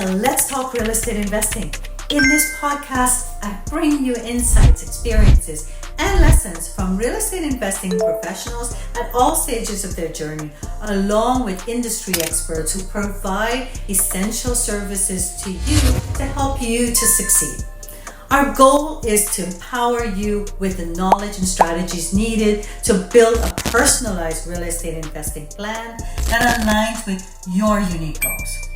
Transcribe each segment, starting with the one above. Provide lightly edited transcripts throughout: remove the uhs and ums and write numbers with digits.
to Let's Talk Real Estate Investing. In this podcast, I bring you insights, experiences, and lessons from real estate investing professionals at all stages of their journey, along with industry experts who provide essential services to you to help you to succeed. Our goal is to empower you with the knowledge and strategies needed to build a personalized real estate investing plan that aligns with your unique goals.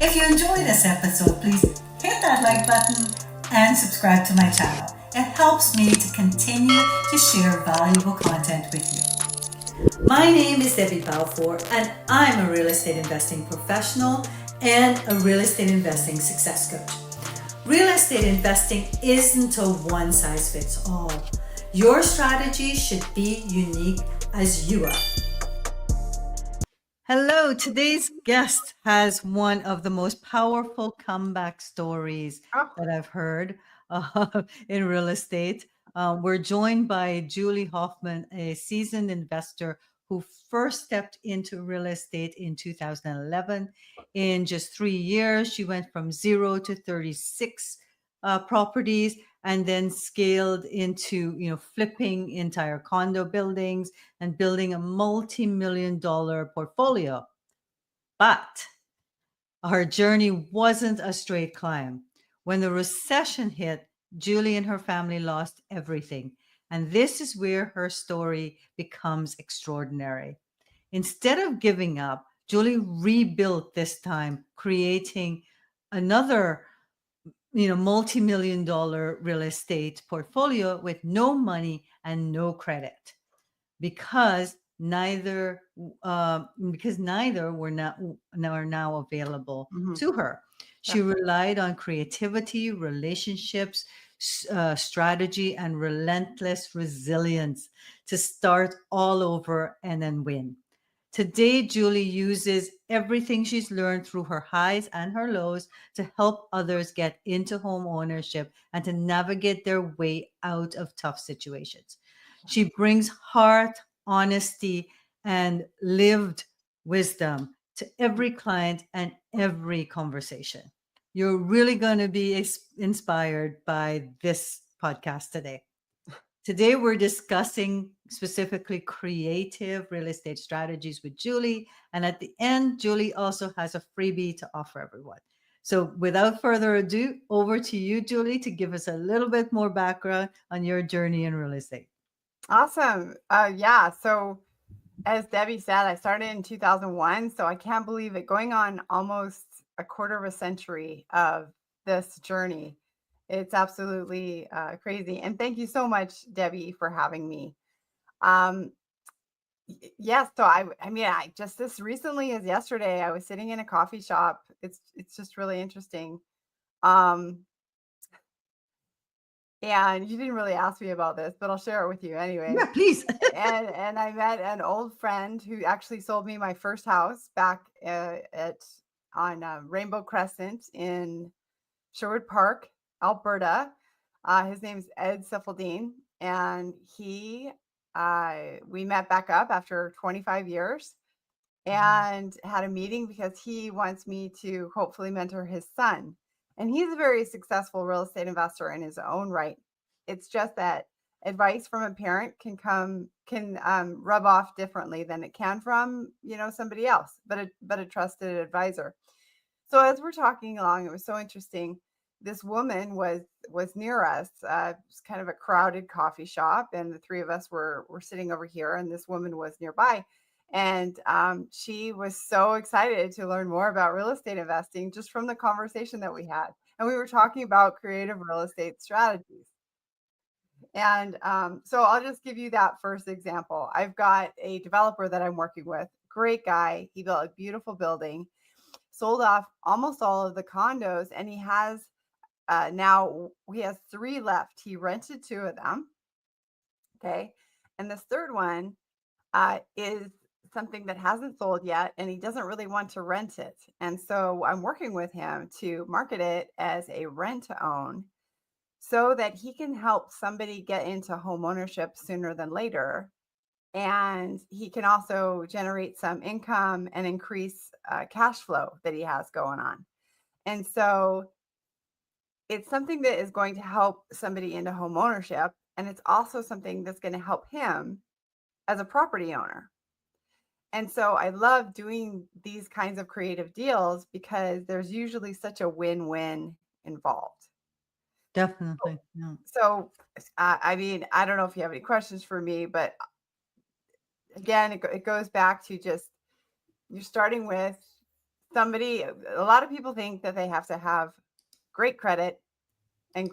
If you enjoy this episode, please hit that like button and subscribe to my channel. It helps me to continue to share valuable content with you. My name is Debbie Balfour, and I'm a real estate investing professional and a real estate investing success coach. Real estate investing isn't a one size fits all. Your strategy should be unique as you are. Hello, today's guest has one of the most powerful comeback stories that I've heard in real estate. We're joined by Julie Hoffman, a seasoned investor who first stepped into real estate in 2011. In just 3 years, she went from 0 to 36 properties and then scaled into, flipping entire condo buildings and building a multi-million-dollar portfolio. But her journey wasn't a straight climb. When the recession hit, Julie and her family lost everything. And this is where her story becomes extraordinary. Instead of giving up, Julie rebuilt this time, creating another multi-million-dollar real estate portfolio with no money and no credit, because neither were now available to her. She relied on creativity, relationships, strategy, and relentless resilience to start all over and then win. Today, Julie uses everything she's learned through her highs and her lows to help others get into home ownership and to navigate their way out of tough situations. She brings heart, honesty, and lived wisdom to every client and every conversation. You're really going to be inspired by this podcast today. Today, we're discussing specifically creative real estate strategies with Julie. And at the end, Julie also has a freebie to offer everyone. So without further ado, over to you, Julie, to give us a little bit more background on your journey in real estate. Awesome. So as Debbie said, I started in 2001. So I can't believe it, going on almost a quarter of a century of this journey. It's absolutely crazy. And thank you so much, Debbie, for having me. Yes. So I just, this recently as yesterday, I was sitting in a coffee shop. It's just really interesting. And you didn't really ask me about this, but I'll share it with you anyway. Yeah, please. and I met an old friend who actually sold me my first house back on Rainbow Crescent in Sherwood Park, Alberta. His name's Ed Siffeldine, and we met back up after 25 years and had a meeting because he wants me to hopefully mentor his son. And he's a very successful real estate investor in his own right. It's just that advice from a parent can rub off differently than it can from somebody else, but a trusted advisor. So as we're talking along, it was so interesting. This woman was near us. It's kind of a crowded coffee shop, and the three of us were sitting over here, and this woman was nearby. And she was so excited to learn more about real estate investing just from the conversation that we had. And we were talking about creative real estate strategies. And so I'll just give you that first example. I've got a developer that I'm working with, great guy. He built a beautiful building, sold off almost all of the condos, and he has now he has 3 left. He rented 2 of them. Okay. And this third one is something that hasn't sold yet, and he doesn't really want to rent it. And so I'm working with him to market it as a rent to own so that he can help somebody get into home ownership sooner than later. And he can also generate some income and increase cash flow that he has going on. And so it's something that is going to help somebody into home ownership. And it's also something that's going to help him as a property owner. And so I love doing these kinds of creative deals because there's usually such a win-win involved. Definitely. Yeah. So, I mean, I don't know if you have any questions for me, but again, it goes back to just you're starting with somebody. A lot of people think that they have to have great credit and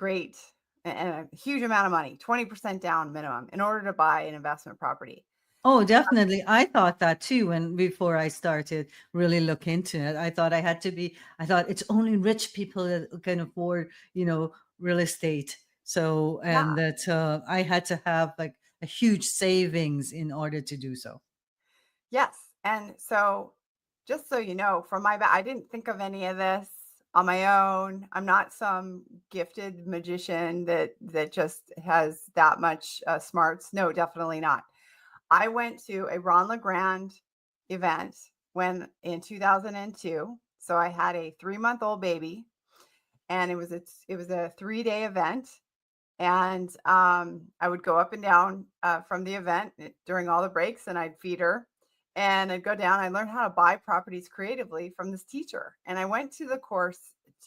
and a huge amount of money, 20% down minimum, in order to buy an investment property. Oh, definitely. I thought that too when before I started really look into it. I thought it's only rich people that can afford, real estate. So, Yeah. and that I had to have like a huge savings in order to do so. Yes. And so, just so you know, from I didn't think of any of this on my own. I'm not some gifted magician that just has that much smarts. No, definitely not. I went to a Ron LeGrand event when in 2002. So I had a 3-month-old baby, and it was a 3-day event. And I would go up and down from the event during all the breaks, and I'd feed her. And I'd go down. I learned how to buy properties creatively from this teacher. And I went to the course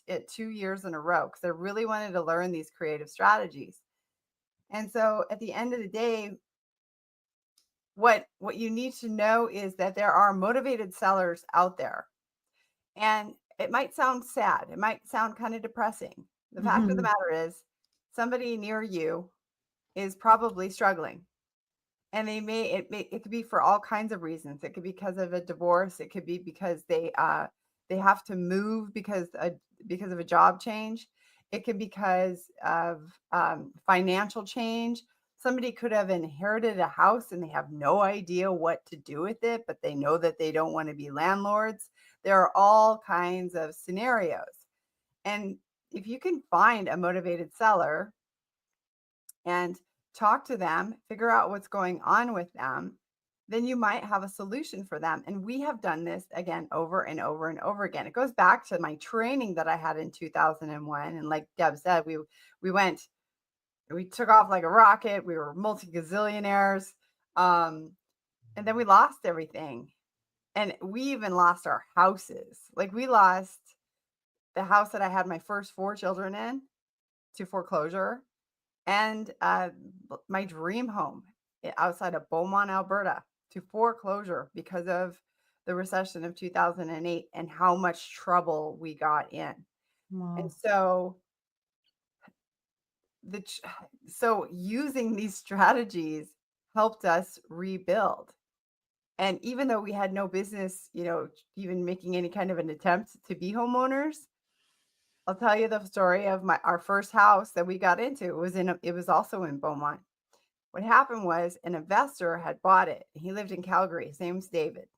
2 years in a row because I really wanted to learn these creative strategies. And so at the end of the day, what you need to know is that there are motivated sellers out there. And it might sound sad, it might sound kind of depressing. The fact of the Hmm. matter is, somebody near you is probably struggling. And it could be for all kinds of reasons. It could be because of a divorce. It could be because they have to move because of a job change. It could be because of financial change. Somebody could have inherited a house and they have no idea what to do with it, but they know that they don't want to be landlords. There are all kinds of scenarios. And if you can find a motivated seller and talk to them, figure out what's going on with them, then you might have a solution for them. And we have done this again over and over and over again. It goes back to my training that I had in 2001. And like Deb said, we went, we took off like a rocket. We were multi gazillionaires. Um, and then we lost everything. And we even lost our houses. Like we lost the house that I had my first 4 children in to foreclosure, and my dream home outside of Beaumont, Alberta, to foreclosure because of the recession of 2008 and how much trouble we got in. And Wow. the ch- so using these strategies helped us rebuild. And even though we had no business, even making any kind of an attempt to be homeowners, I'll tell you the story of our first house that we got into. It was also in Beaumont. What happened was an investor had bought it. He lived in Calgary. His name's David.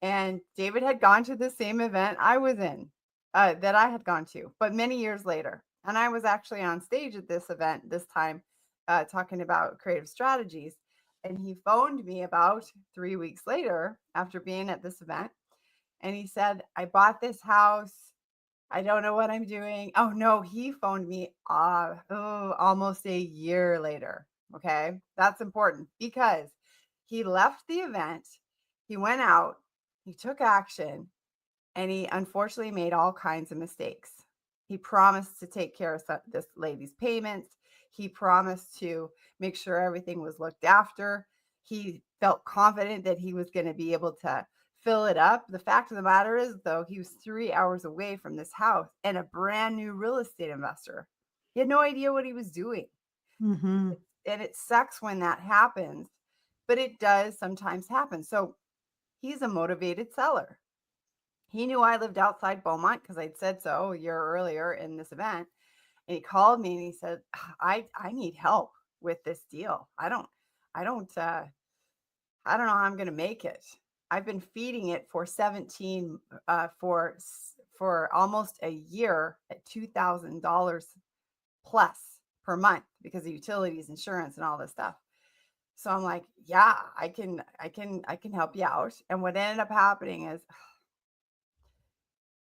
And David had gone to the same event I was in, that I had gone to, but many years later. And I was actually on stage at this event this time, talking about creative strategies. And he phoned me about 3 weeks later after being at this event. And he said, I bought this house. I don't know what I'm doing. Oh no, he phoned me almost a year later. Okay. That's important because he left the event, he went out, he took action, and he unfortunately made all kinds of mistakes. He promised to take care of this lady's payments. He promised to make sure everything was looked after. He felt confident that he was going to be able to fill it up. The fact of the matter is, though, he was 3 hours away from this house and a brand new real estate investor. He had no idea what he was doing. Hmm. And it sucks when that happens, but it does sometimes happen. So he's a motivated seller. He knew I lived outside Beaumont because I'd said so a year earlier in this event. And he called me and he said, I need help with this deal. I don't I don't know how I'm going to make it. I've been feeding it for 17 for almost a year at $2,000 plus per month because of utilities, insurance, and all this stuff. So I'm like, yeah, I can help you out. And what ended up happening is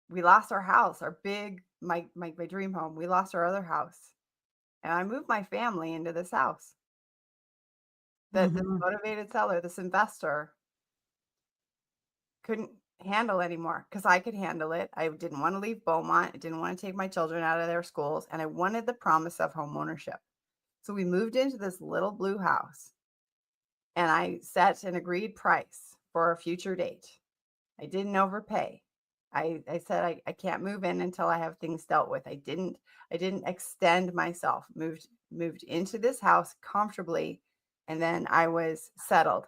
we lost our house, our big, my dream home. We lost our other house. And I moved my family into this house that this Mhm. motivated seller, this investor couldn't handle anymore because I could handle it. I didn't want to leave Beaumont. I didn't want to take my children out of their schools. And I wanted the promise of home ownership. So we moved into this little blue house and I set an agreed price for a future date. I didn't overpay. I said I can't move in until I have things dealt with. I didn't extend myself. Moved into this house comfortably and then I was settled.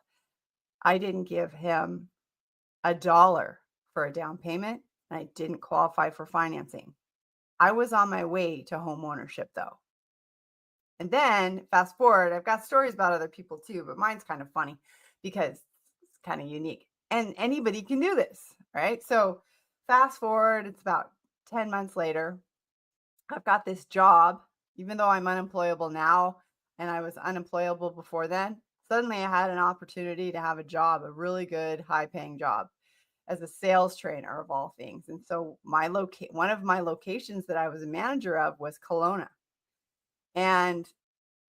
I didn't give him a dollar for a down payment and I didn't qualify for financing. I was on my way to home ownership though. And then fast forward, I've got stories about other people too, but mine's kind of funny because it's kind of unique. And anybody can do this, right? So fast forward, it's about 10 months later. I've got this job, even though I'm unemployable now and I was unemployable before then. Suddenly I had an opportunity to have a job, a really good, high paying job as a sales trainer of all things. And so one of my locations that I was a manager of was Kelowna. And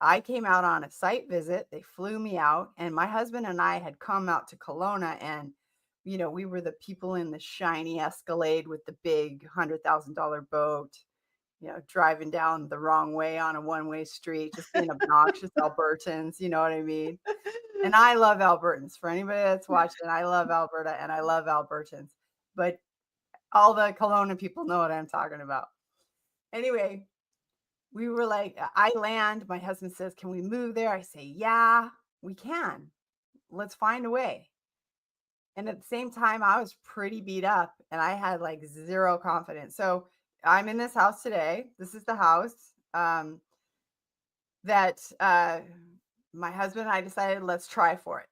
I came out on a site visit. They flew me out, and my husband and I had come out to Kelowna, and we were the people in the shiny Escalade with the big $100,000 boat, driving down the wrong way on a one-way street, just being obnoxious Albertans, you know what I mean? And I love Albertans. For anybody that's watching, I love Alberta and I love Albertans. But all the Kelowna people know what I'm talking about. Anyway, we were like, I land, my husband says, "Can we move there?" I say, "Yeah, we can. Let's find a way." And at the same time, I was pretty beat up and I had like zero confidence. So I'm in this house today. This is the house that my husband and I decided let's try for it.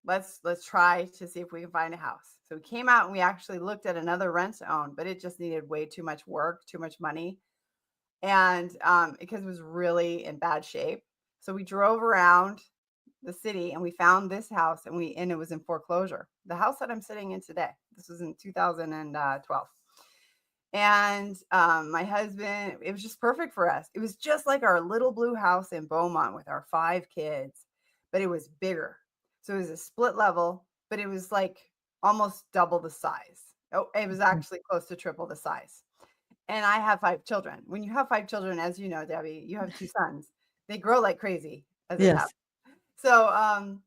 Let's try to see if we can find a house. So we came out and we actually looked at another rent to own, but it just needed way too much work, too much money, and because it was really in bad shape. So we drove around the city and we found this house and it was in foreclosure. The house that I'm sitting in today. This was in 2012. And my husband, it was just perfect for us. It was just like our little blue house in Beaumont with our 5 kids, but it was bigger. So it was a split level, but it was like almost double the size. Oh, it was actually close to triple the size. And I have 5 children. When you have 5 children, as you know, Debbie, you have 2 sons. They grow like crazy as it Yes. happens. So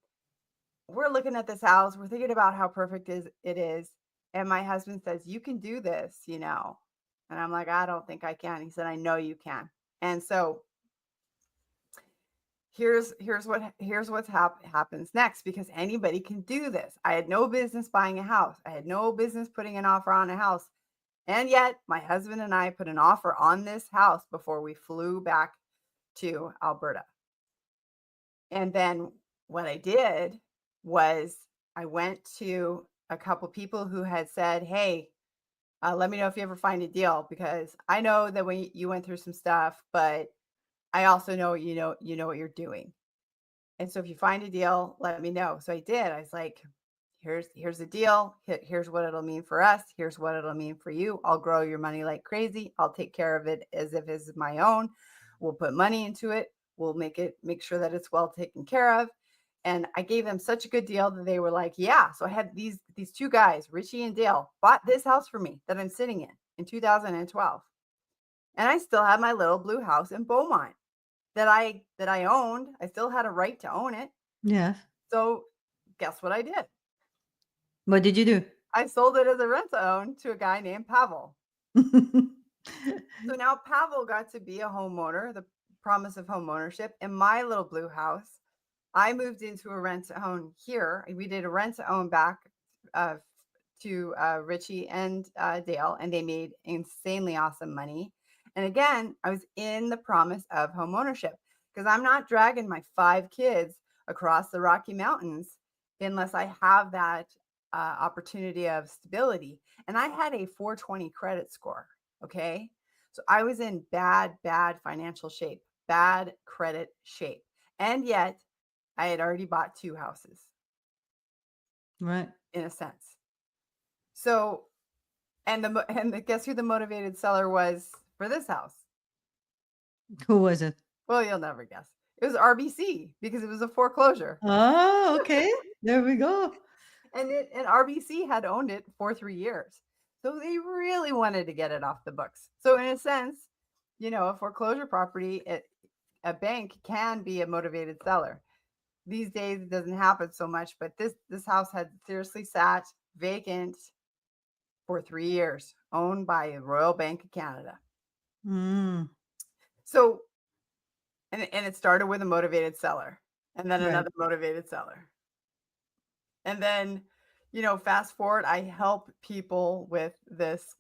we're looking at this house. We're thinking about how perfect it is. And my husband says, "You can do this, you know." And I'm like, "I don't think I can." He said, "I know you can." And so here's what happens next, because anybody can do this. I had no business buying a house. I had no business putting an offer on a house. And yet my husband and I put an offer on this house before we flew back to Alberta. And then what I did was I went to a couple people who had said, "Hey, let me know if you ever find a deal, because I know that when you went through some stuff, but I also know you know what you're doing. And so if you find a deal, let me know." So I did. I was like, here's the deal. Here's what it'll mean for us. Here's what it'll mean for you. I'll grow your money like crazy. I'll take care of it as if it's my own. We'll put money into it. We'll make sure that it's well taken care of. And I gave them such a good deal that they were like, "Yeah." So I had these 2 guys, Richie and Dale, bought this house for me that I'm sitting in 2012. And I still had my little blue house in Beaumont that I owned. I still had a right to own it. Yes. So guess what I did? What did you do? I sold it as a rent to own to a guy named Pavel. So now Pavel got to be a homeowner, the promise of home ownership in my little blue house. I moved into a rent to own here. We did a rent to own back uh, to Richie and Dale, and they made insanely awesome money. And again, I was in the promise of home ownership, because I'm not dragging my 5 kids across the Rocky Mountains unless I have that opportunity of stability. And I had a 420 credit score. Okay. So I was in bad financial shape, bad credit shape. And yet I had already bought 2 houses Right. in a sense. So And guess who the motivated seller was for this house? Who was it? Well, you'll never guess. It was RBC because it was a foreclosure. Oh, okay. There we go. And RBC had owned it for 3 years. So they really wanted to get it off the books. So in a sense, a foreclosure property, a bank can be a motivated seller. These days it doesn't happen so much, but this house had seriously sat vacant for 3 years, owned by the Royal Bank of Canada. Mm, So and it started with a motivated seller, and then right. another motivated seller. And then, fast forward, I help people with this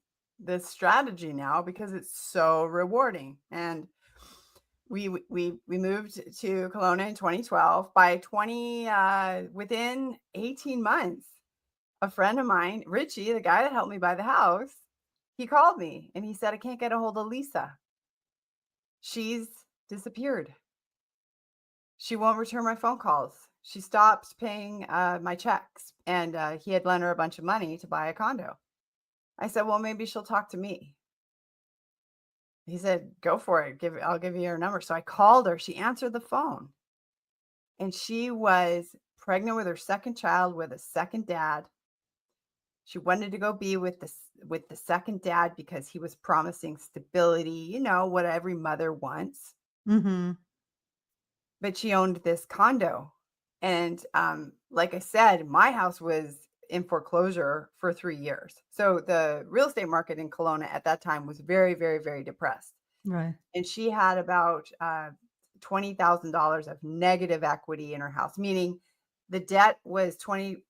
strategy now because it's so rewarding. And we moved to Kelowna in 2012. Within 18 months, a friend of mine, Richie, the guy that helped me buy the house, he called me and he said, I can't get a hold of Lisa. She's disappeared. She won't return my phone calls. She stopped paying my checks, and he had lent her a bunch of money to buy a condo. I said, well, maybe she'll talk to me. He said, go for it. I'll give you her number. So I called her. She answered the phone, and she was pregnant with her second child with a second dad. She wanted to go be with the second dad because he was promising stability, what every mother wants. Mm-hmm. But she owned this condo. And like I said, my house was in foreclosure for 3 years. So the real estate market in Kelowna at that time was very, very, very depressed. Right. And she had about $20,000 of negative equity in her house, meaning the debt was 20%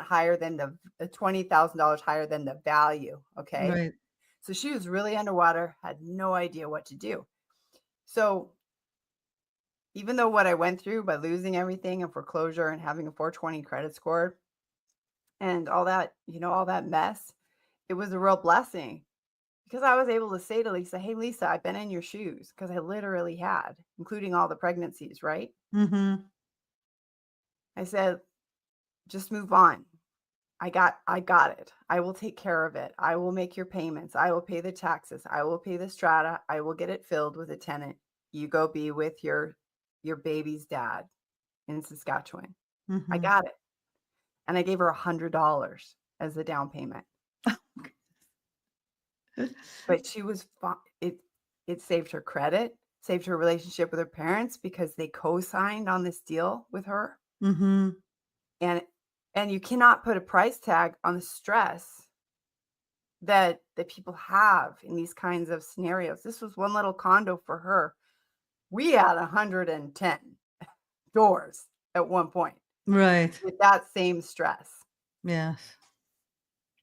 higher than the $20,000 higher than the value. Okay. Right. So she was really underwater, had no idea what to do. So even though what I went through by losing everything and foreclosure and having a 420 credit score and all that, all that mess, it was a real blessing because I was able to say to Lisa, hey, Lisa, I've been in your shoes because I literally had, including all the pregnancies, right? Mm-hmm. I said, just move on. I got it. I will take care of it. I will make your payments. I will pay the taxes. I will pay the strata. I will get it filled with a tenant. You go be with your baby's dad in Saskatchewan. Mm-hmm. I got it. And I gave her $100 as the down payment. But she was it saved her credit, saved her relationship with her parents because they co-signed on this deal with her. Mm-hmm. And you cannot put a price tag on the stress that people have in these kinds of scenarios. This was one little condo for her. We had 110 doors at one point. Right. With that same stress. Yes.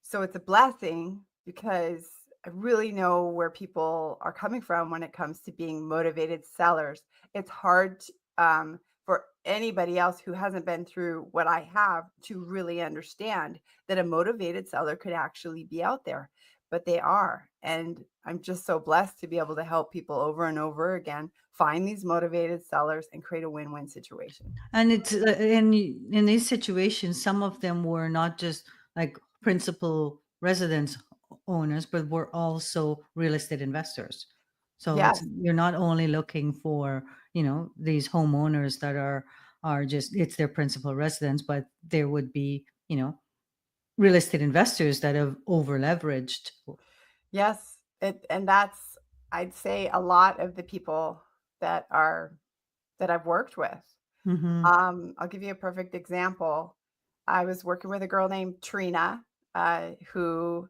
So it's a blessing because I really know where people are coming from when it comes to being motivated sellers. It's hard for anybody else who hasn't been through what I have to really understand that a motivated seller could actually be out there, but they are. And I'm just so blessed to be able to help people over and over again find these motivated sellers and create a win-win situation. And it's in these situations, some of them were not just like principal residence owners, but were also real estate investors. So Yes. you're not only looking for, these homeowners that are just it's their principal residence, but there would be, real estate investors that have over leveraged. Yes. And that's, I'd say, a lot of the people that I've worked with. Mm-hmm. I'll give you a perfect example. I was working with a girl named Trina, who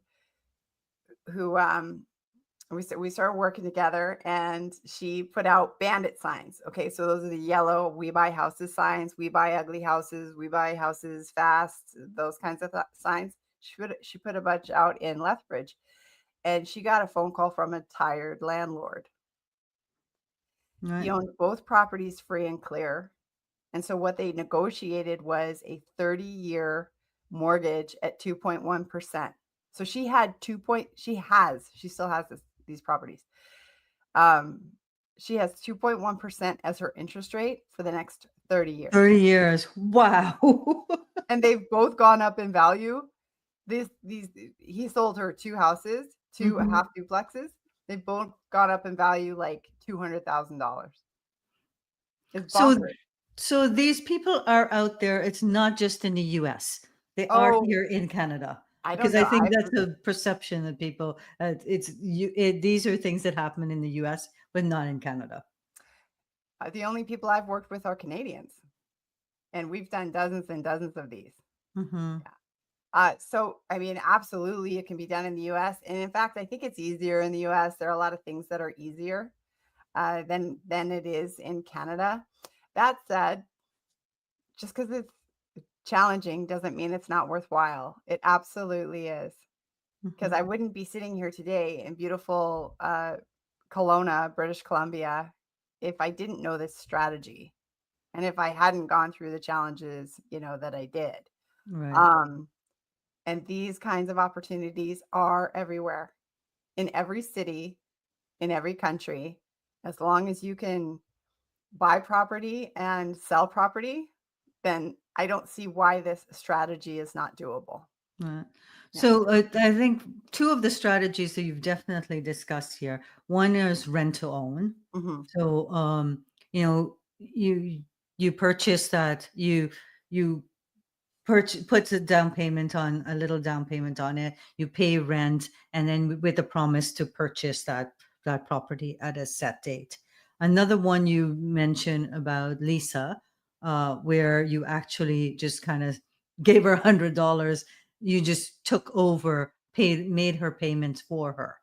we started working together, and she put out bandit signs. Okay, so those are the yellow "we buy houses" signs. We buy ugly houses. We buy houses fast. Those kinds of signs. She put a bunch out in Lethbridge, and she got a phone call from a tired landlord. Right. He owned both properties free and clear. And so what they negotiated was a 30-year mortgage at 2.1%. So she still has these properties. She has 2.1% as her interest rate for the next 30 years. 30 years. Wow. And they've both gone up in value. these he sold her 2 houses, 2 Mhm. half duplexes. They both got up in value like $200,000. It's So bonkers. so these people are out there. It's not just in the US. They are Oh, here in Canada I don't because I know. think that's a perception that people these are things that happen in the US but not in Canada. The only people I've worked with are Canadians, and we've done dozens and dozens of these. Mhm. So I mean, absolutely, it can be done in the U.S. And in fact, I think it's easier in the U.S. There are a lot of things that are easier than it is in Canada. That said, just because it's challenging doesn't mean it's not worthwhile. It absolutely is. Because Mhm. I wouldn't be sitting here today in beautiful Kelowna, British Columbia, if I didn't know this strategy and if I hadn't gone through the challenges, that I did. Right. Um, and these kinds of opportunities are everywhere, in every city, in every country. As long as you can buy property and sell property, then I don't see why this strategy is not doable. Right. Yeah. So I think two of the strategies that you've definitely discussed here. One is rent to own. Hmm. So you know, you purchase that you puts a little down payment on it. You pay rent, and then with a promise to purchase that property at a set date. Another one you mentioned about Lisa, where you actually just kind of gave her $100. You just took over, made her payments for her,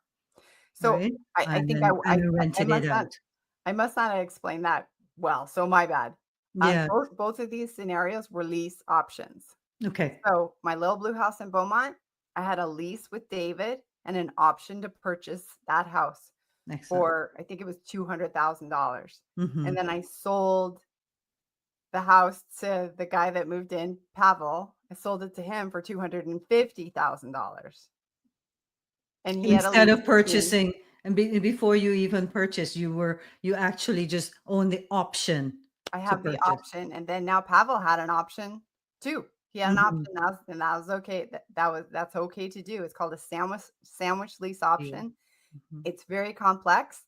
So right? I And think then I rented it must not out. I must not have explained that well. So my bad. Yeah. Both of these scenarios were lease options. Okay. So my little blue house in Beaumont, I had a lease with David and an option to purchase that house Excellent. for I think it was $200,000. And Hmm. then I sold the house to the guy that moved in, Pavel. I sold it to him for $250,000. And he had a Instead lease of with me. purchasing and before you even purchase, you actually just own the option I to have the purchase. option, and then now Pavel had an option too. He had an Mhm. option, and that was okay. That's okay to do. It's called a sandwich lease Yeah. option. Mhm. It's very complex.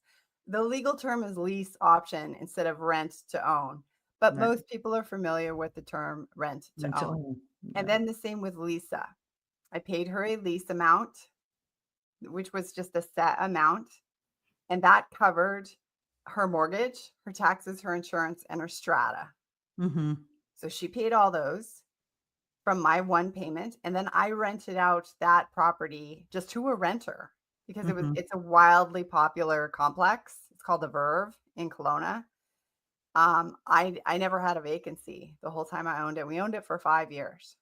The legal term is lease option instead of rent to own, but Right. most people are familiar with the term rent And to to own. own. And Right. then the same with Lisa. I paid her a lease amount, which was just a set amount, and that covered her mortgage, her taxes, her insurance, and her strata. Mhm. So she paid all those from my one payment, and then I rented out that property just to a renter because Mhm. it's a wildly popular complex. It's called the Verve in Kelowna. I never had a vacancy the whole time I owned it. We owned it for 5 years.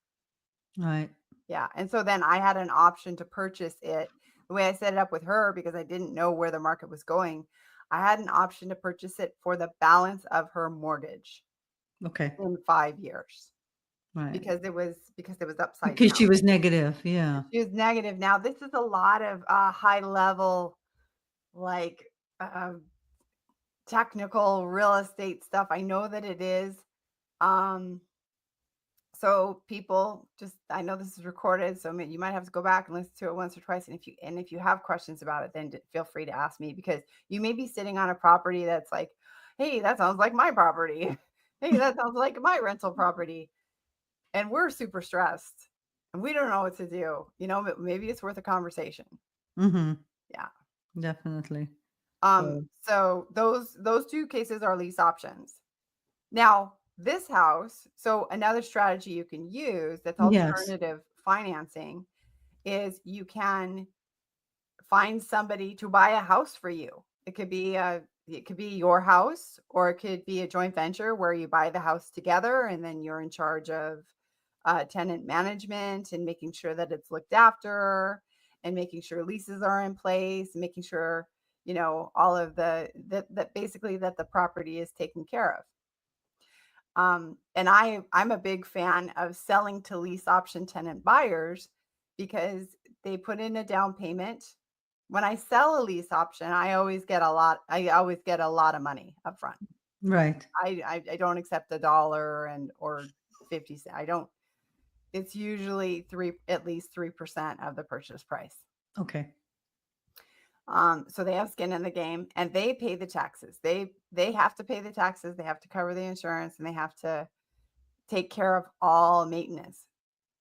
Right. Yeah, and so then I had an option to purchase it. The way I set it up with her, because I didn't know where the market was going, I had an option to purchase it for the balance of her mortgage Okay. in 5 years Right. because it was upside Because down. she was negative. Yeah. She was negative. Now, this is a lot of high level, like uh, technical real estate stuff. I know that it is. Um, so people just, I know this is recorded, so you might have to go back and listen to it once or twice. And if you have questions about it, then feel free to ask me because you may be sitting on a property that's like, hey, that sounds like my property. Hey, that sounds like my rental property. And we're super stressed and we don't know what to do. Maybe it's worth a conversation. Mhm. Yeah. Definitely. So, So those two cases are lease options. Now, this house, so another strategy you can use that's yes. alternative financing is you can find somebody to buy a house for you. It could be your house, or it could be a joint venture where you buy the house together and then you're in charge of tenant management and making sure that it's looked after and making sure leases are in place, and making sure all of that basically that the property is taken care of. And I'm a big fan of selling to lease option tenant buyers because they put in a down payment. When I sell a lease option, I always get a lot of money up front. Right. I don't accept a dollar and or 50 cents. I don't. it's usually at least 3% of the purchase price. Okay. So they have skin in the game, and they pay the taxes. They have to pay the taxes. They have to cover the insurance, and they have to take care of all maintenance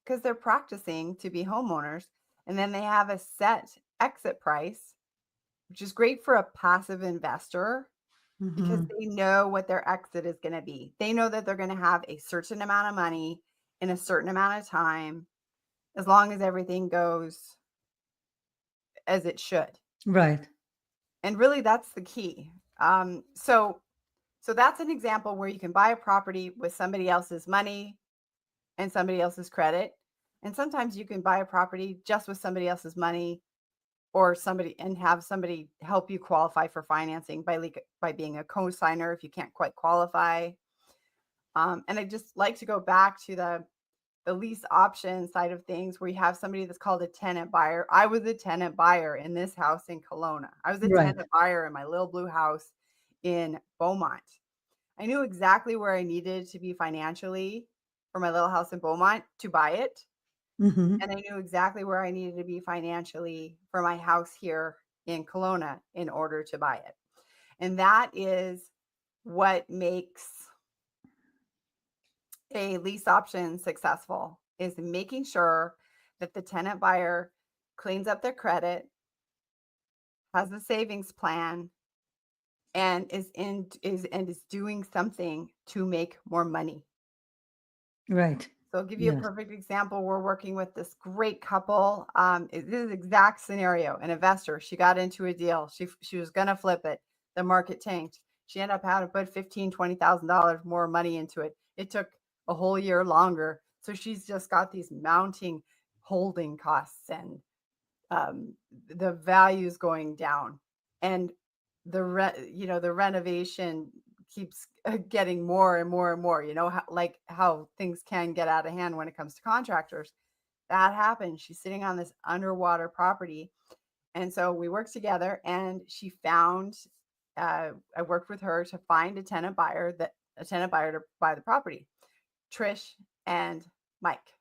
because they're practicing to be homeowners. And then they have a set exit price, which is great for a passive investor because Mm-hmm. they know what their exit is going to be. They know that they're going to have a certain amount of money in a certain amount of time, as long as everything goes as it should. Right. And really, that's the key. So that's an example where you can buy a property with somebody else's money and somebody else's credit. And sometimes you can buy a property just with somebody else's money or somebody and have somebody help you qualify for financing by being a co-signer if you can't quite qualify. And I just like to go back to the lease option side of things where you have somebody that's called a tenant buyer. I was a tenant buyer in this house in Kelowna. I was a Right. tenant buyer in my little blue house in Beaumont. I knew exactly where I needed to be financially for my little house in Beaumont to buy it. Mm-hmm. And I knew exactly where I needed to be financially for my house here in Kelowna in order to buy it. And that is what makes a lease option successful, is making sure that the tenant buyer cleans up their credit, has a savings plan, and is doing something to make more money. Right. So I'll give you a Yes. perfect example. We're working with this great couple. This is exact scenario. An investor. She got into a deal. She was gonna flip it. The market tanked. She ended up having to put $15,000-$20,000 more money into it. It took a whole year longer. So she's just got these mounting holding costs, and the values going down, and the renovation keeps getting more and more and more. How things can get out of hand when it comes to contractors. That happened. She's sitting on this underwater property, and so we worked together, and she found I worked with her to find a tenant buyer to buy the property. Trish and Mike,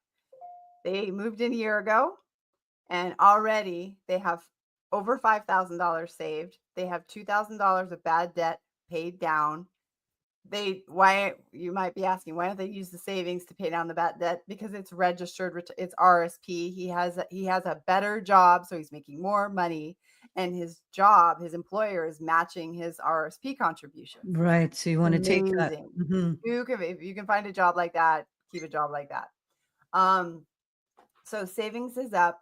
they moved in a year ago, and already they have over $5,000 saved. They have $2,000 of bad debt paid down. Why, you might be asking, why don't they use the savings to pay down the bad debt? Because it's registered, it's RSP. He has a better job, so he's making more money, and his employer is matching his RSP contributions. Right. So you want to take that. Amazing. Mm-hmm. If you can find a job like that, keep a job like that. So savings is up,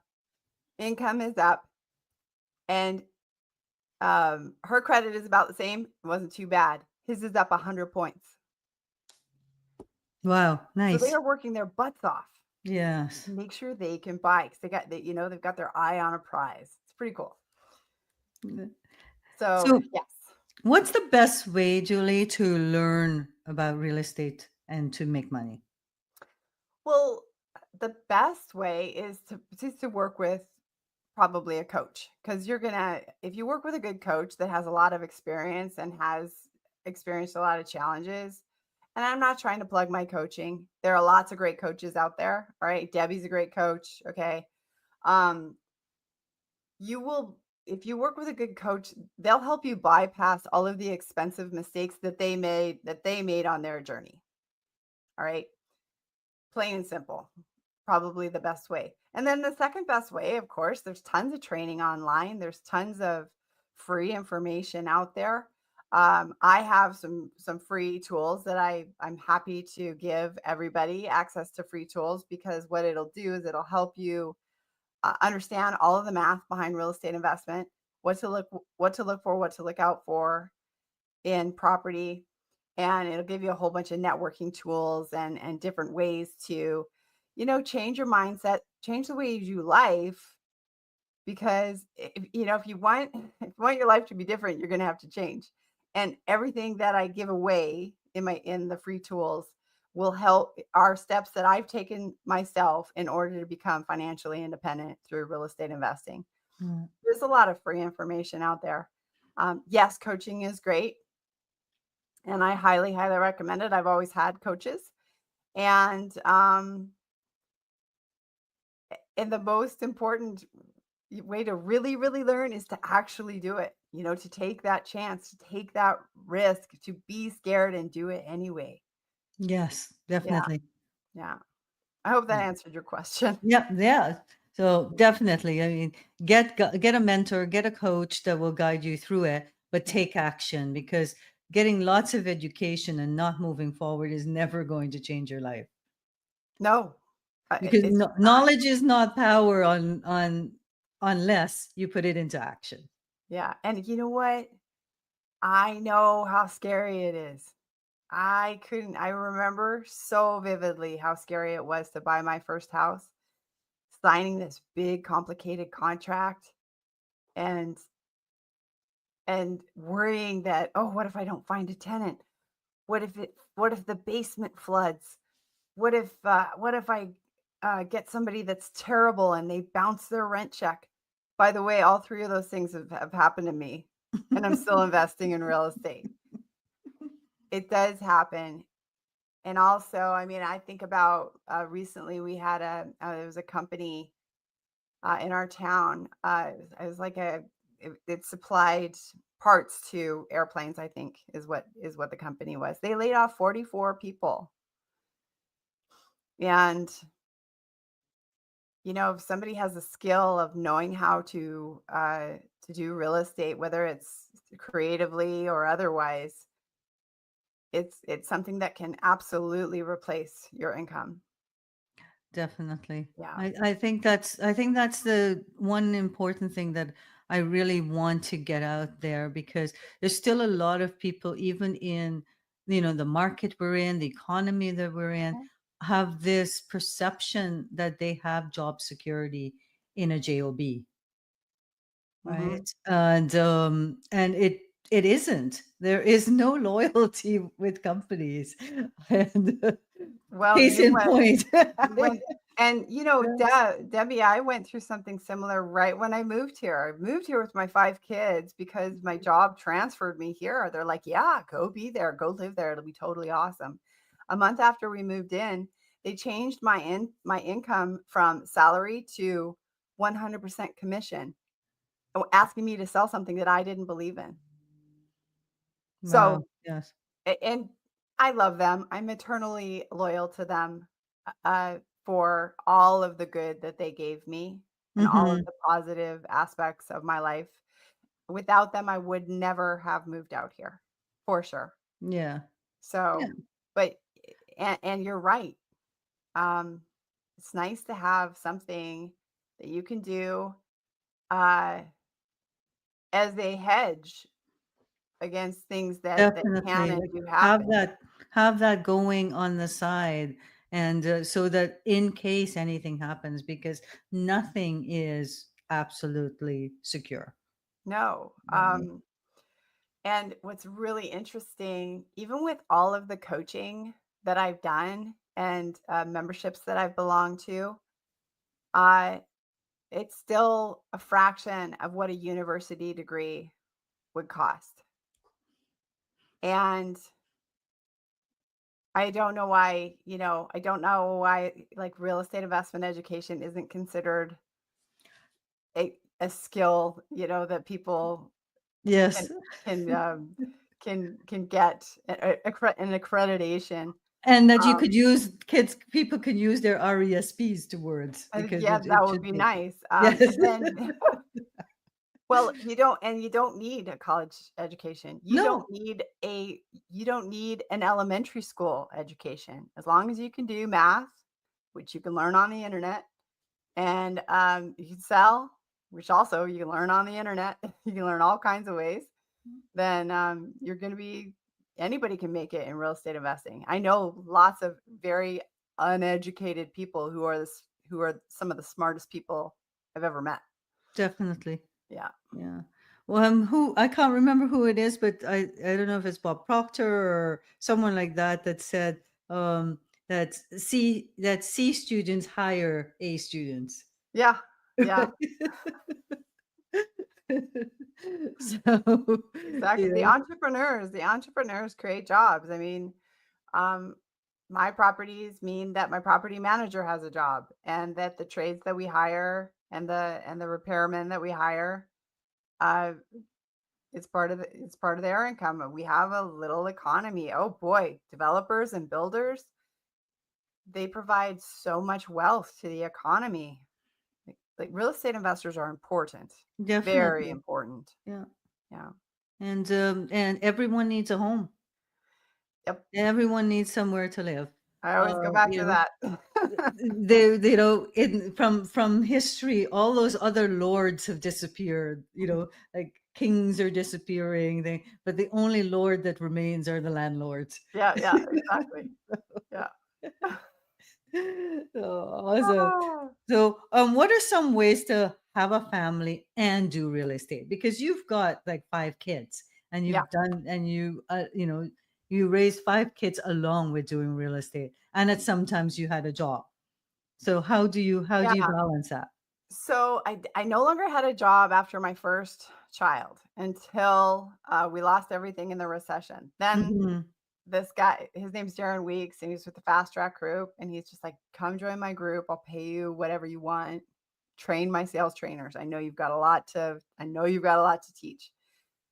income is up, and her credit is about the same. It wasn't too bad. His is up 100 points. Wow. So they Nice. are working their butts off Yes. to make sure they can buy, because they've got their eye on a prize. It's pretty cool. So So, yes. what's the best way, Julie, to learn about real estate and to make money? Well, the best way is to work with probably a coach, because if you work with a good coach that has a lot of experience and has experienced a lot of challenges. And I'm not trying to plug my coaching. There are lots of great coaches out there. All right. Debbie's a great coach. Okay. Um, you will, if you work with a good coach, they'll help you bypass all of the expensive mistakes that they made on their journey. All right. Plain and simple. Probably the best way. And then the second best way, of course, there's tons of training online. There's tons of free information out there. I have some free tools that I'm happy to give everybody access to. Free tools, because what it'll do is it'll help you understand all of the math behind real estate investment, what to look for, what to look out for in property, and it'll give you a whole bunch of networking tools and different ways to, change your mindset, change the way you do life. Because if you want if you want your life to be different, you're going to have to change. And everything that I give away in the free tools will help, are steps that I've taken myself in order to become financially independent through real estate investing. Mm. There's a lot of free information out there. Yes, coaching is great, and I highly, highly recommend it. I've always had coaches, and And the most important way to really, really learn is to actually do it, to take that chance, to take that risk, to be scared and do it anyway. Yes, Yeah. definitely. Yeah. I hope that Yeah. answered your question. Yeah, yeah. So definitely, I mean, get a mentor, get a coach that will guide you through it, but Yeah. take action, because getting lots of education and not moving forward is never going to change your life. No, Because it's not. knowledge is not power unless you put it into action. Yeah. And you know what? I know how scary it is. I remember so vividly how scary it was to buy my first house, signing this big complicated contract and worrying that, oh, what if I don't find a tenant? What if the basement floods? What if I get somebody that's terrible and they bounce their rent check? By the way, all three of those things have happened to me, and I'm still investing in real estate. It does happen. And also, I mean, I think about recently we had there was a company in our town. It was like it supplied parts to airplanes, I think is what the company was. They laid off 44 people. And if somebody has a skill of knowing how to do real estate, whether it's creatively or otherwise, it's something that can absolutely replace your income. Definitely. Yeah. I think that's the one important thing that I really want to get out there, because there's still a lot of people, even in the market we're in, the economy that we're in, have this perception that they have job security in a job, Hmm. right? And it isn't. There is no loyalty with companies. And Well, case in point. you went, and Yes. Debbie, I went through something similar right when I moved here. I moved here with my 5 kids because my job transferred me here. They're like, yeah, go be there, go live there. It'll be totally awesome. A month after we moved in, they changed my income from salary to 100% commission, asking me to sell something that I didn't believe in. Wow. So, Yes. and I love them. I'm eternally loyal to them, for all of the good that they gave me and all of Mhm. the positive aspects of my life. Without them, I would never have moved out here, for sure. Yeah. Yeah. So, but and you're right. Um, it's nice to have something that you can do uh, as a hedge against things that can Definitely. and Like, do have happen. that have that going on the side, and so that in case anything happens, because nothing is absolutely secure. No. Right. And what's really interesting, even with all of the coaching that I've done and memberships that I've belonged to, uh, it's still a fraction of what a university degree would cost. And I don't know why like real estate investment education isn't considered a skill, that people can Yes. can can get an accreditation. And that you Um, could use kids people can use their RESPs towards, I think, because yeah, it that would should be be. nice. Yes. And then, well, you don't need a college education. No, You don't need an elementary school education. As long as you can do math, which you can learn on the internet, and you can sell, which also you can learn on the internet. You can learn all kinds of ways. Then you're going to be anybody can make it in real estate investing. I know lots of very uneducated people who are some of the smartest people I've ever met. definitely. Yeah. Yeah. Well, who I can't remember who it is, but I don't know if it's Bob Proctor or someone like that that said that C students hire A students. Yeah. Yeah. So, Exactly. yeah. The entrepreneurs create jobs. I mean, um, My properties mean that my property manager has a job, and that the trades that we hire and the repairmen that we hire, uh, it's part of their income. We have a little economy. Oh boy, developers and builders, they provide so much wealth to the economy. Like real estate investors are important, very Definitely. important. Yeah. Yeah. And everyone needs a home. Yep. Everyone needs somewhere to live. I always go back You to know, that. you know, in from history, all those other lords have disappeared. You know, like kings are disappearing. But the only lord that remains are the landlords. Yeah, yeah, exactly. Yeah. Oh, awesome. Ah, So, what are some ways to have a family and do real estate? Because you've got like 5 kids, and yeah, you know, you raised 5 kids along with doing real estate, and at sometimes you had a job. So, how do you yeah. balance that? So I no longer had a job after my first child until we lost everything in the recession. Then Mm-hmm. this guy, his name's Darren Weeks, and he's with the Fast Track Group, and he's just like, "Come join my group. I'll pay you whatever you want. Train my sales trainers. I know you've got a lot to. I know you've got a lot to teach."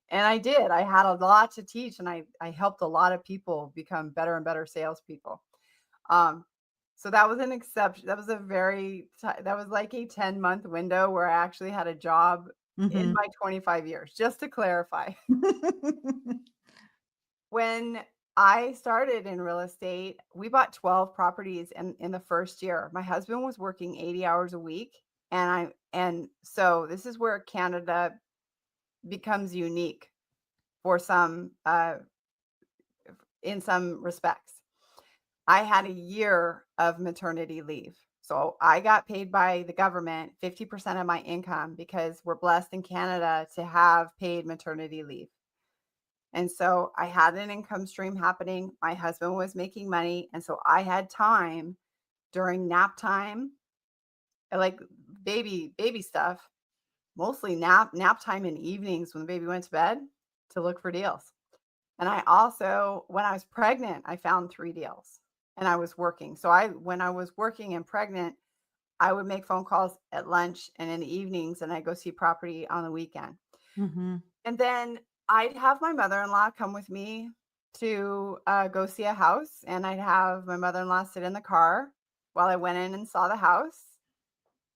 And I did. I had a lot to teach, and I helped a lot of people become better and better salespeople. Um, so that was an exception. That was that was like a 10-month window where I actually had a job in Mm-hmm. my 25 years. Just to clarify, when I started in real estate, we bought 12 properties in the first year. My husband was working 80 hours a week, and so this is where Canada becomes unique for some in some respects. I had a year of maternity leave. So I got paid by the government 50% of my income because we're blessed in Canada to have paid maternity leave. And so I had an income stream happening. My husband was making money. And so I had time during nap time, like baby stuff, mostly nap time in evenings when the baby went to bed, to look for deals. And I also, when I was pregnant, I found 3 deals and I was working. So when I was working and pregnant, I would make phone calls at lunch and in the evenings, and I'd go see property on the weekend. Mm-hmm. And then I'd have my mother-in-law come with me to go see a house, and I'd have my mother-in-law sit in the car while I went in and saw the house.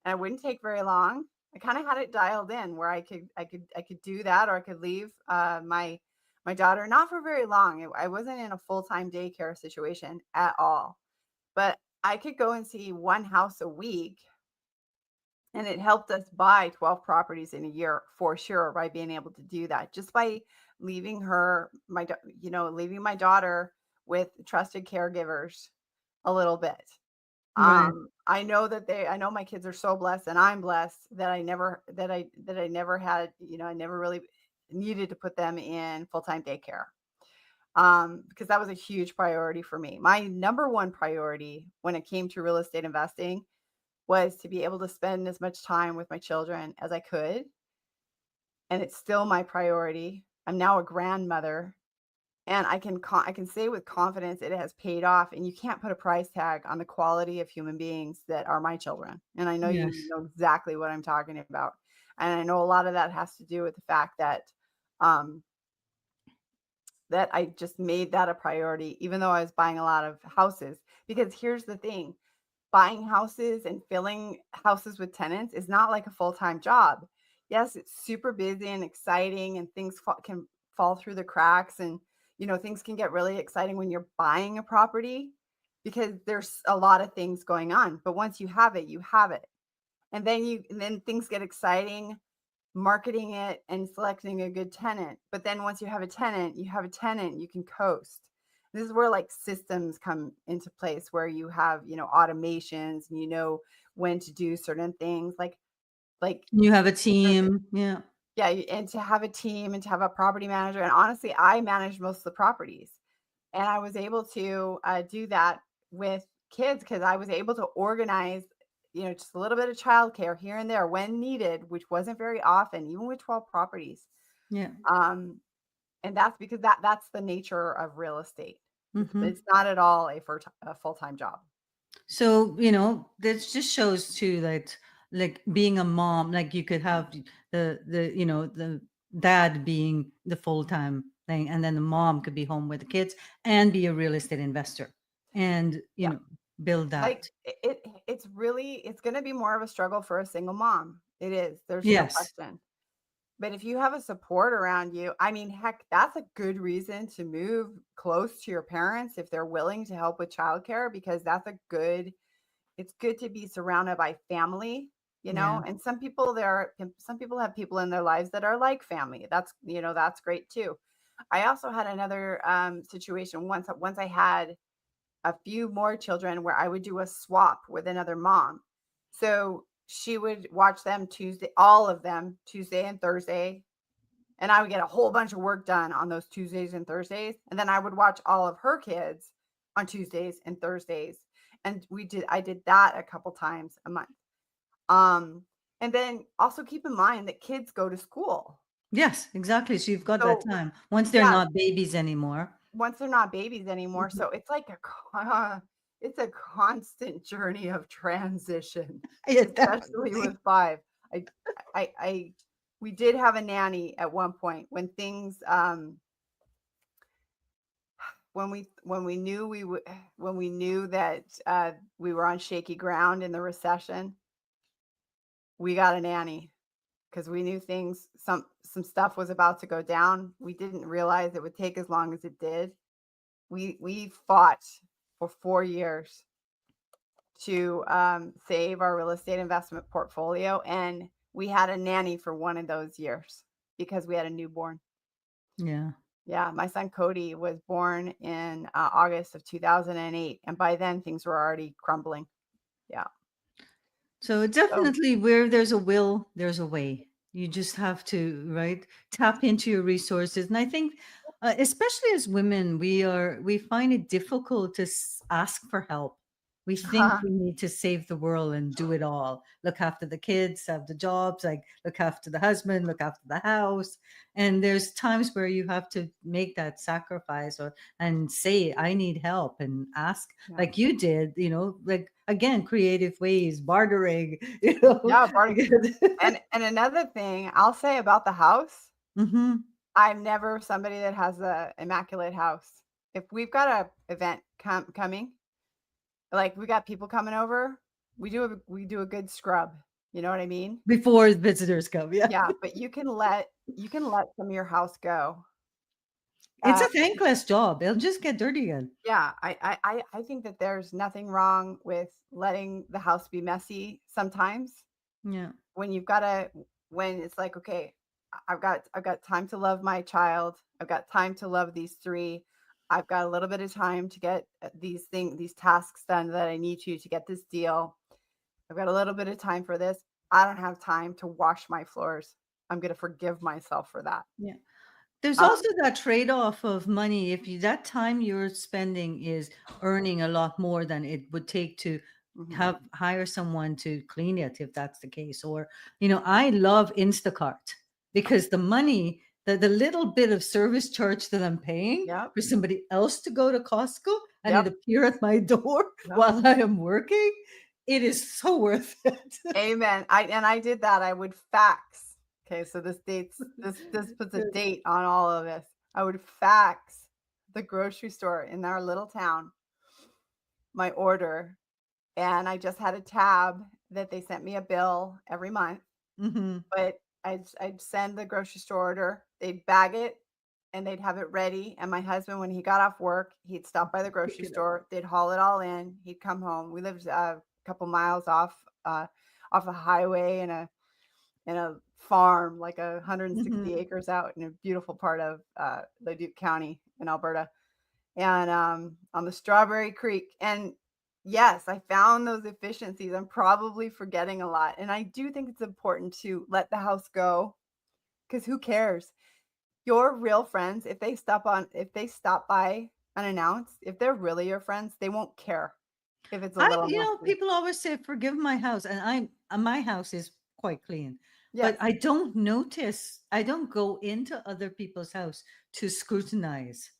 And it wouldn't take very long. I kind of had it dialed in where I could do that, or I could leave my daughter, not for very long. I wasn't in a full-time daycare situation at all, but I could go and see one house a week, and it helped us buy 12 properties in a year for sure by being able to do that, just by leaving leaving my daughter with trusted caregivers a little bit. Right. I know my kids are so blessed, and I'm blessed that I never had, I never really needed to put them in full-time daycare. Because that was a huge priority for me. My number one priority when it came to real estate investing was to be able to spend as much time with my children as I could, and it's still my priority. I'm now a grandmother, and I can say with confidence it has paid off, and you can't put a price tag on the quality of human beings that are my children. And I know you Yes. know exactly what I'm talking about. And I know a lot of that has to do with the fact um, that I just made that a priority, even though I was buying a lot of houses. Because here's the thing, buying houses and filling houses with tenants is not like a full-time job. Yes, it's super busy and exciting, and things can fall through the cracks, and things can get really exciting when you're buying a property because there's a lot of things going on. But once you have it, you have it. And then things get exciting marketing it and selecting a good tenant. But then once you have a tenant, you can coast. This is where like systems come into place, where you have, automations, and when to do certain things, like You have a there's team. Yeah. yeah, and to have a team and to have a property manager. And honestly, I managed most of the properties, and I was able to do that with kids because I was able to organize, just a little bit of childcare here and there when needed, which wasn't very often, even with 12 properties. Yeah. Um, and that's because that's the nature of real estate. Mm-hmm. It's not at all a full-time job. So, this just shows too that like being a mom, like you could have the dad being the full-time thing, and then the mom could be home with the kids and be a real estate investor and, Yeah. build Like that. it's going to be more of a struggle for a single mom. It is. There's no Yes. question. But if you have a support around you, I mean, heck, that's a good reason to move close to your parents if they're willing to help with childcare, because it's good to be surrounded by family, Yeah. and some people have people in their lives that are like family. That's great too. I also had another situation once I had a few more children where I would do a swap with another mom. So she would watch them Tuesday, all of them Tuesday and Thursday, and I would get a whole bunch of work done on those Tuesdays and Thursdays. And then I would watch all of her kids on Tuesdays and Thursdays. And I did that a couple times a month. Um, and then also keep in mind that kids go to school. Yes, exactly. So you've got that So time once they're yeah, not babies anymore. once they're not babies anymore. Mhm. So it's like it's a constant journey of transition, Yeah, especially definitely. with five. I, I, we did have a nanny at one point when things, when we knew when we knew that we were on shaky ground in the recession, we got a nanny because we knew some stuff was about to go down. We didn't realize it would take as long as it did. We fought for 4 years to save our real estate investment portfolio, and we had a nanny for one of those years because we had a newborn. Yeah. Yeah, my son Cody was born in August of 2008, and by then things were already crumbling. Yeah. So So, definitely where there's a will, there's a way. You just have to, right, tap into your resources. And I think, especially as women, we find it difficult to ask for help. We think we need to save the world and do it all. Look after the kids, have the jobs, like look after the husband, look after the house. And there's times where you have to make that sacrifice or and say, I need help and ask yeah, like you did, like again, creative ways, bartering, you know. yeah, and another thing I'll say about the house, Hmm. I'm never somebody that has a immaculate house. If we've got a event coming, like we got people coming over, we do a good scrub. You know what I mean? Before visitors come, yeah. Yeah, but you can let some of your house go. It's Uh, a thankless job. It'll just get dirty again. yeah, I think that there's nothing wrong with letting the house be messy sometimes Yeah. when you've got to when it's like, okay, I've got time to love my child. I've got time to love these three. I've got a little bit of time to get these tasks done that I need to get this deal. I've got a little bit of time for this. I don't have time to wash my floors. I'm going to forgive myself for that. Yeah. There's Um, also that trade-off of money. If you that time you're spending is earning a lot more than it would take to mhm. have hire someone to clean it, if that's the case. Or, I love Instacart because the money, the little bit of service charge that I'm paying Yep. for somebody else to go to Costco and it Yep. appear at my door Yep. while I am working, it is so worth it. Amen. I did that. I would fax. Okay, so this puts a date on all of this. I would fax the grocery store in our little town my order, and I just had a tab that they sent me a bill every month. Hmm. But I'd send the grocery store order, they'd bag it, and they'd have it ready. And my husband, when he got off work, he'd stop by the Pick grocery it up. store, they'd haul it all in, he'd come home. We lived a couple miles off a highway in a farm, like 160 Hmm. acres out in a beautiful part of Leduc County in Alberta, and on the Strawberry Creek. And yes, I found those efficiencies. I'm probably forgetting a lot. And I do think it's important to let the house go, because who cares? Your real friends, if they stop by unannounced, if they're really your friends, they won't care if it's a little messy. People always say, forgive my house. And my house is quite clean, but Yes. I don't go into other people's house to scrutinize.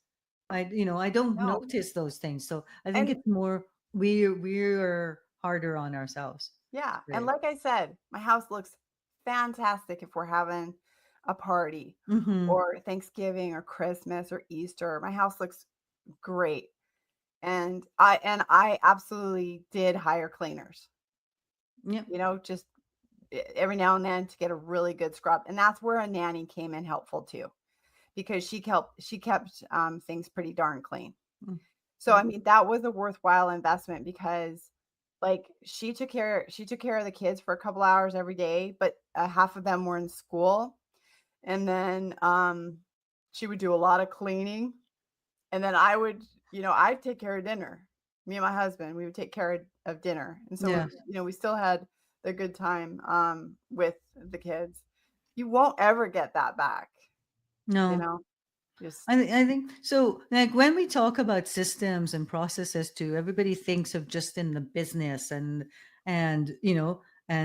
I don't No. notice those things. So I think And it's more we're harder on ourselves. yeah, and Great. like I said, my house looks fantastic if we're having a party Mm-hmm. or Thanksgiving or Christmas or Easter. My house looks great. And I absolutely did hire cleaners. Yeah. Just every now and then to get a really good scrub. And that's where a nanny came in helpful too, because she kept things pretty darn clean. Mm. So I mean, that was a worthwhile investment because like she took care of the kids for a couple hours every day, but half of them were in school. And then she would do a lot of cleaning. And then I'd take care of dinner. Me and my husband, we would take care of dinner. And so Yeah. we still had a good time with the kids. You won't ever get that back, you No. know. Just I think so. Like when we talk about systems and processes, too, everybody thinks of just in the business and and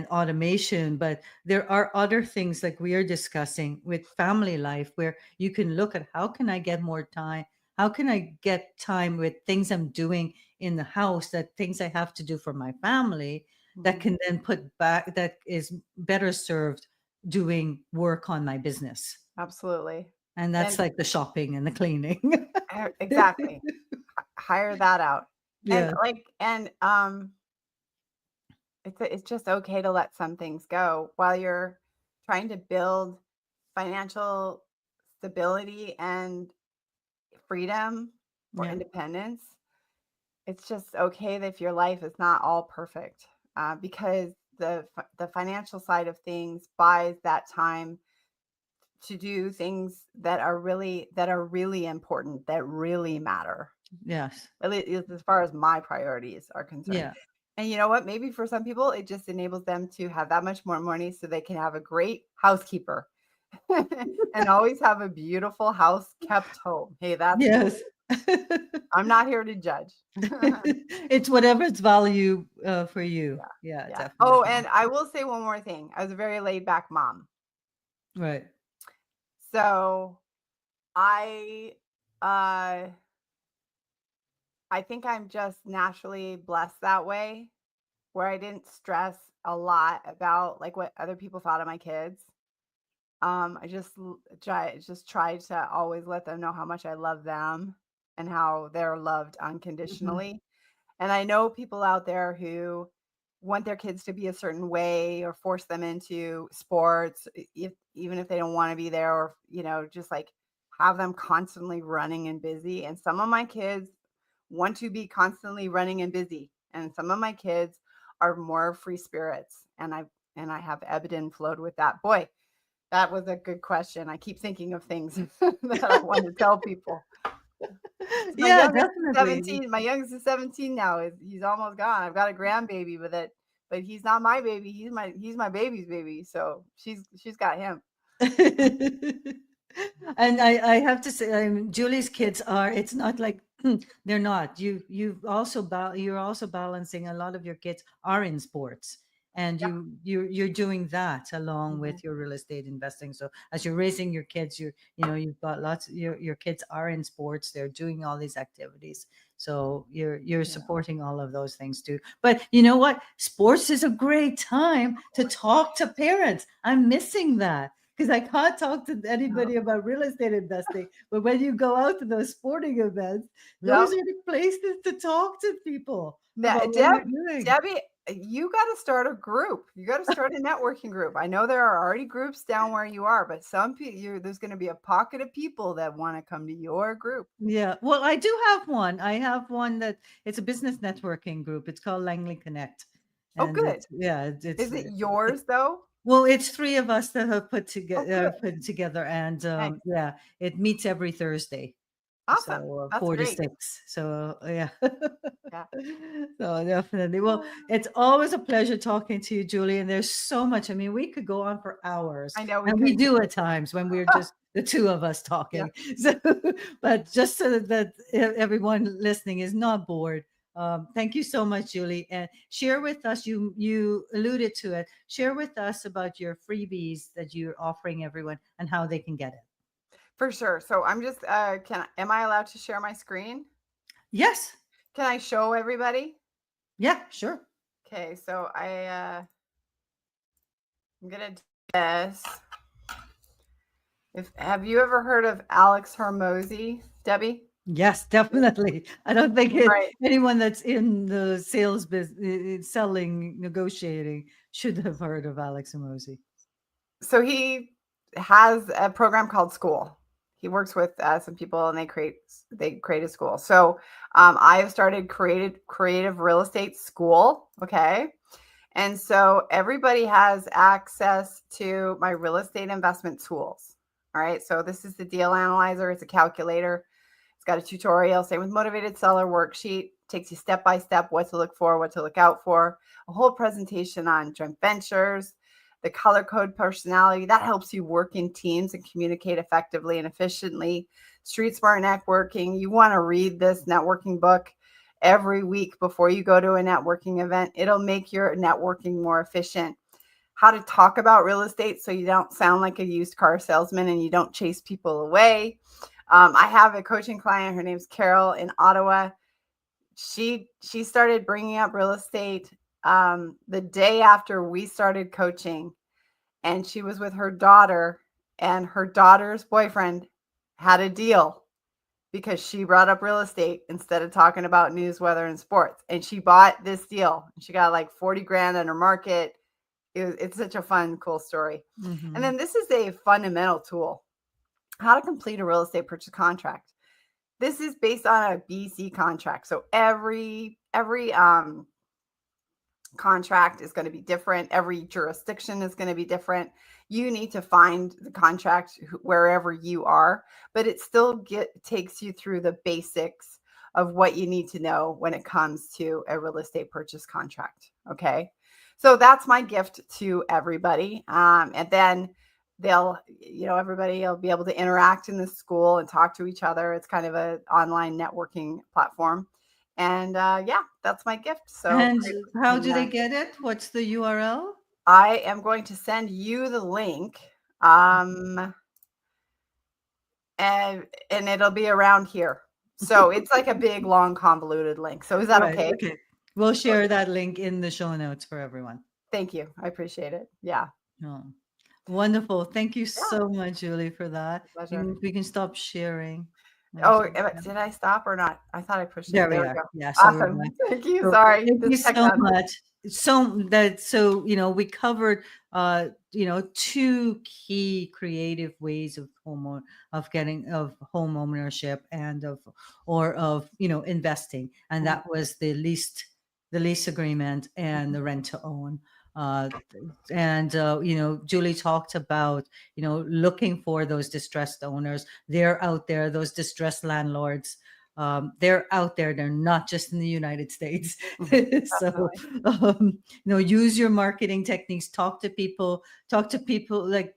automation, but there are other things like we are discussing with family life where you can look at how can I get more time? How can I get time with things I'm doing in the house, that things I have to do for my family that mhm, can then put back that is better served doing work on my business. absolutely. And that's And like the shopping and the cleaning. exactly. Hire that out. And Yeah. like and it's just okay to let some things go while you're trying to build financial stability and freedom or Yeah. independence. It's just okay that if your life is not all perfect, because the financial side of things buys that time to do things that are really important, that really matter. Yes. At least as far as my priorities are concerned. Yeah. And you know what? Maybe for some people, it just enables them to have that much more money so they can have a great housekeeper and always have a beautiful house kept home. Hey, that's cool. Yes. I'm not here to judge. It's whatever its value for you. Yeah. Yeah, Yeah. Oh, definitely. and I will say one more thing. I was a very laid back mom. Right. So I uh I think I'm just naturally blessed that way, where I didn't stress a lot about like what other people thought of my kids. I just tried to always let them know how much I love them and how they're loved Mhm. unconditionally. And I know people out there who want their kids to be a certain way or force them into sports, even if they don't want to be there, or just like have them constantly running and busy. And some of my kids want to be constantly running and busy, and some of my kids are more free spirits. And I have ebbed and flowed with that. Boy, that was a good question. I keep thinking of things that I want to tell people. My Yeah, youngest is definitely. 17. My youngest is 17 now. He's almost gone. I've got a grandbaby, but he's not my baby. He's my baby's baby. So she's got him. And I have to say, Julie's kids are. It's not like they're not. You're also balancing. A lot of your kids are in sports, and Yeah. you're doing that along Mhm. with your real estate investing. So as you're raising your kids, you've got lots. Your kids are in sports. They're doing all these activities. So you're Yeah. supporting all of those things too. But you know what? Sports is a great time to talk to parents. I'm missing that because I can't talk to Yep. anybody about real estate investing. But when you go out to those sporting events, those Yep. are the places to talk to people Yeah, about what Deb, you're doing. Debbie, you got to start a group. You got to start a networking group. I know there are already groups down where you are, but some people, there's going to be a pocket of people that want to come to your group. Yeah. Well, I do have one. I have one that it's a business networking group. It's called Langley Connect. Oh, And good. it's yeah, Is it yours though? well, it's three of us that have Oh, good. put it together, and Nice. yeah, it meets every Thursday. Awesome. So That's 4 to great. 6. So yeah. Yeah. So definitely. Well, it's always a pleasure talking to you, Julie. And there's so much. I mean, we could go on for hours, I know we and we could. do at times when we're just the two of us Yeah. talking. So, but just so that everyone listening is not bored. Thank you so much, Julie. And share with us. You alluded to it. Share with us about your freebies that you're offering everyone and how they can get it. For sure. So I'm just am I allowed to share my screen? Yes. Can I show everybody? Yeah, sure. Okay, so I'm gonna do this. If have you ever heard of Alex Hormozy, Debbie? Yes, definitely. I don't think Right. anyone that's in the sales business, selling, negotiating, should have heard of Alex Amosi. So he has a program called School. He works with some people, and they create a school. So I've started creative real estate school. Okay, and so everybody has access to my real estate investment tools. All right. So this is the deal analyzer. It's a calculator. It's got a tutorial. Same with motivated seller worksheet. Takes you step by step what to look for, what to look out for. A whole presentation on joint ventures, the color code personality. That helps you work in teams and communicate effectively and efficiently. Street smart networking. You want to read this networking book every week before you go to a networking event. It'll make your networking more efficient. How to talk about real estate so you don't sound like a used car salesman and you don't chase people away. I have a coaching client. Her name's Carol in Ottawa. She started bringing up real estate the day after we started coaching, and she was with her daughter, and her daughter's boyfriend had a deal because she brought up real estate instead of talking about news, weather, and sports. And she bought this deal. She got like 40 grand under market. It's such a fun, cool story. Mm-hmm. And then this is a fundamental tool: how to complete a real estate purchase contract. This is based on a BC contract. So every contract is going to be different. Every jurisdiction is going to be different. You need to find the contract wherever you are, but it still takes you through the basics of what you need to know when it comes to a real estate purchase contract. Okay. So that's my gift to everybody. And then everybody will be able to interact in the school and talk to each other. It's kind of an online networking platform. And that's my gift. So And how do they get it? What's the URL? I am going to send you the link. And it'll be around here. So it's like a big, long, convoluted link. So is that Right, okay? okay. We'll share that link in the show notes for everyone. Thank you. I appreciate it. Yeah. Oh, wonderful. Thank you so much, Julie, for that. Pleasure. We can stop sharing. Oh, did I stop or not? I thought I pushed it. There we There we are. go. Yeah, so we're Awesome. back. Thank you. So Sorry. thank you This so technology. much. We covered two key creative ways of home ownership and of investing, and that was the lease agreement and the rent to own. Julie talked about looking for those distressed owners. They're out there, those distressed landlords. They're out there. They're not just in the United States. So use your marketing techniques. Talk to people, like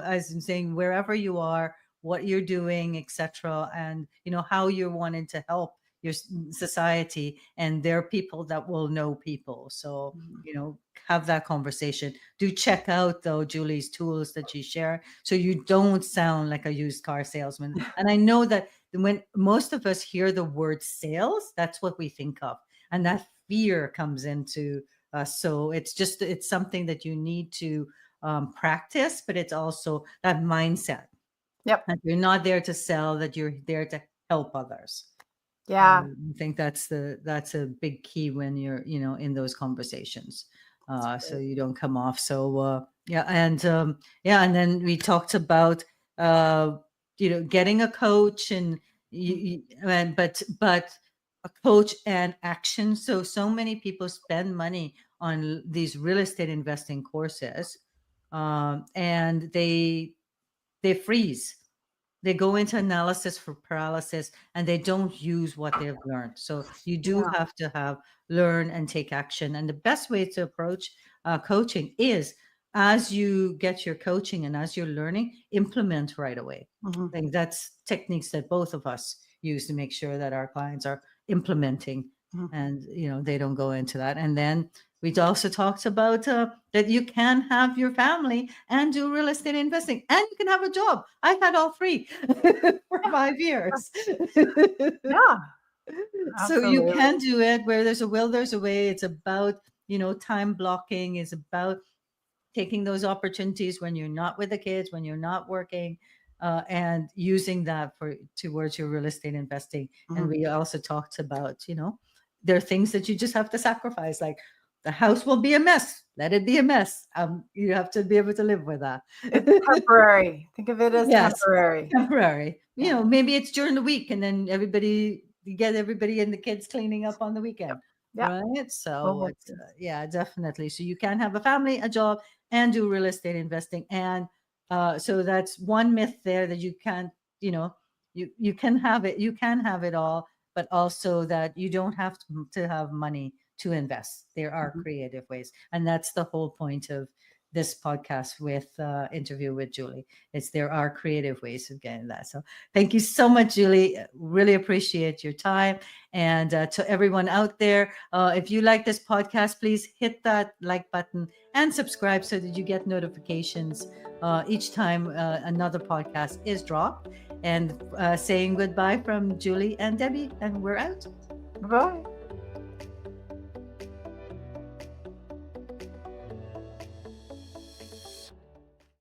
as I'm saying, wherever you are, what you're doing, etc., and how you're wanting to help your society. And there are people that will know people, so have that conversation. Do check out though Julie's tools that she shared, so you don't sound like a used car salesman. And I know that when most of us hear the word sales, that's what we think of, and that fear comes into us. So it's something that you need to practice, but it's also that mindset. Yep. That you're not there to sell, that you're there to help others. Yeah. I think that's a big key when you're in those conversations, so you don't come off. So and then we talked about getting a coach and but a coach and action. So many people spend money on these real estate investing courses, and they freeze. They go into analysis for paralysis, and they don't use what they've learned. So you do Yeah. have to learn and take action. And the best way to approach coaching is, as you get your coaching and as you're learning, implement right away. Mm-hmm. I think that's techniques that both of us use to make sure that our clients are implementing, Mm-hmm. and they don't go into that. And then We also talked about that you can have your family and do real estate investing, and you can have a job. I've had all three for 5 years. Yeah, So you absolutely. can do it. Where there's a will, there's a way. It's about, time blocking is about taking those opportunities when you're not with the kids, when you're not working, and using that for towards your real estate investing. And Mhm. we also talked about, there are things that you just have to sacrifice, like the house will be a mess. Let it be a mess. You have to be able to live with that. It's temporary. Think of it as Yes, temporary. temporary. Yeah. Maybe it's during the week, and then you get everybody and the kids cleaning up on the Yep. weekend, Yeah. right? Well, So we'll it's see. yeah, definitely. So you can have a family, a job, and do real estate investing, and so that's one myth there, that you can't, you can have it, you can have it all, but also that you don't have to have money to invest. There are Mhm. creative ways, and that's the whole point of this podcast with interview with Julie. It's there are creative ways of getting that. So thank you so much, Julie. Really appreciate your time. And to everyone out there, if you like this podcast, please hit that like button and subscribe so that you get notifications each time another podcast is dropped. And saying goodbye from Julie and Debbie, and we're out. Bye.